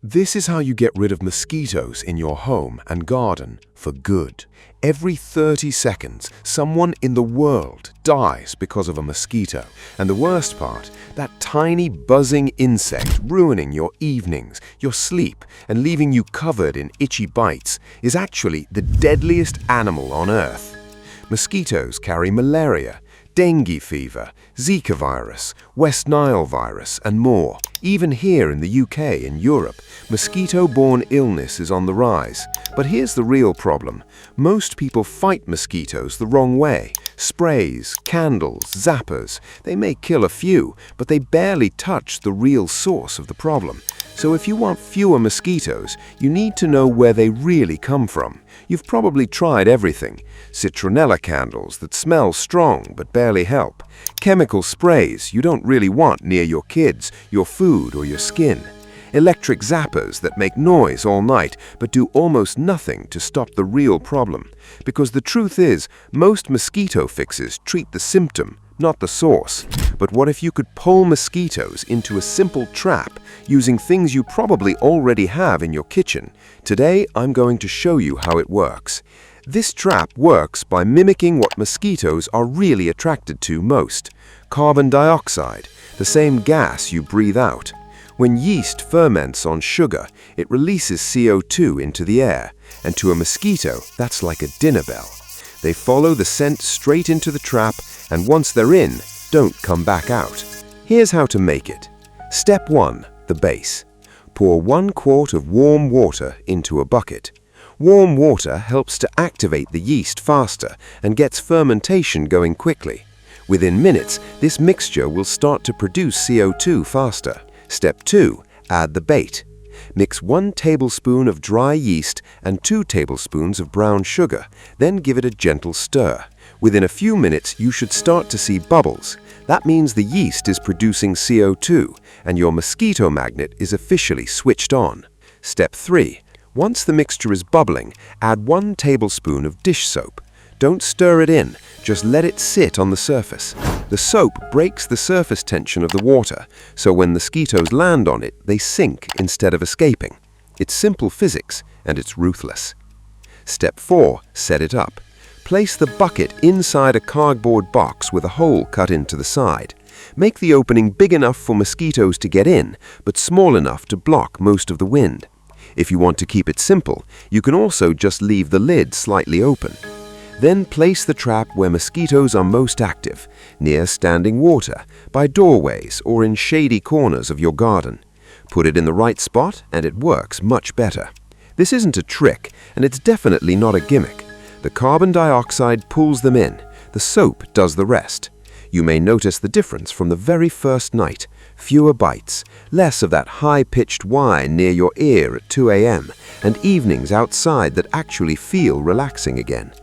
This is how you get rid of mosquitoes in your home and garden for good. Every 30 seconds, someone in the world dies because of a mosquito. And the worst part, that tiny buzzing insect ruining your evenings, your sleep, and leaving you covered in itchy bites is actually the deadliest animal on Earth. Mosquitoes carry malaria, dengue fever, Zika virus, West Nile virus, and more. Even here in the UK and Europe, mosquito-borne illness is on the rise. But here's the real problem. Most people fight mosquitoes the wrong way. Sprays, candles, zappers. They may kill a few, but they barely touch the real source of the problem. So if you want fewer mosquitoes, you need to know where they really come from. You've probably tried everything. Citronella candles that smell strong but barely help. Chemical sprays you don't really want near your kids, your food, or your skin. Electric zappers that make noise all night but do almost nothing to stop the real problem. Because the truth is, most mosquito fixes treat the symptom, not the source. But what if you could pull mosquitoes into a simple trap using things you probably already have in your kitchen? Today, I'm going to show you how it works. This trap works by mimicking what mosquitoes are really attracted to most: carbon dioxide, the same gas you breathe out. When yeast ferments on sugar, it releases CO2 into the air, and to a mosquito, that's like a dinner bell. They follow the scent straight into the trap, and once they're in, don't come back out. Here's how to make it. Step 1. The base. Pour 1 quart of warm water into a bucket. Warm water helps to activate the yeast faster and gets fermentation going quickly. Within minutes, this mixture will start to produce CO2 faster. Step 2. Add the bait. Mix 1 tablespoon of dry yeast and 2 tablespoons of brown sugar, then give it a gentle stir. Within a few minutes, you should start to see bubbles. That means the yeast is producing CO2, and your mosquito magnet is officially switched on. Step 3. Once the mixture is bubbling, add 1 tablespoon of dish soap. Don't stir it in, just let it sit on the surface. The soap breaks the surface tension of the water, so when mosquitoes land on it, they sink instead of escaping. It's simple physics, and it's ruthless. Step 4. Set it up. Place the bucket inside a cardboard box with a hole cut into the side. Make the opening big enough for mosquitoes to get in, but small enough to block most of the wind. If you want to keep it simple, you can also just leave the lid slightly open. Then place the trap where mosquitoes are most active, near standing water, by doorways, or in shady corners of your garden. Put it in the right spot and it works much better. This isn't a trick, and it's definitely not a gimmick. The carbon dioxide pulls them in. The soap does the rest. You may notice the difference from the very first night. Fewer bites, less of that high-pitched whine near your ear at 2 a.m., and evenings outside that actually feel relaxing again.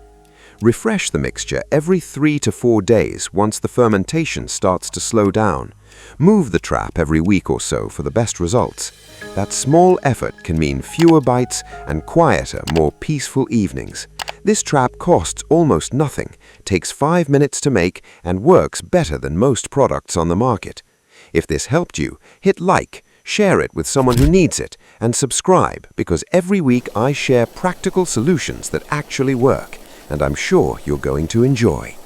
Refresh the mixture every 3 to 4 days once the fermentation starts to slow down. Move the trap every week or so for the best results. That small effort can mean fewer bites and quieter, more peaceful evenings. This trap costs almost nothing, takes 5 minutes to make, and works better than most products on the market. If this helped you, hit like, share it with someone who needs it, and subscribe, because every week I share practical solutions that actually work, and I'm sure you're going to enjoy.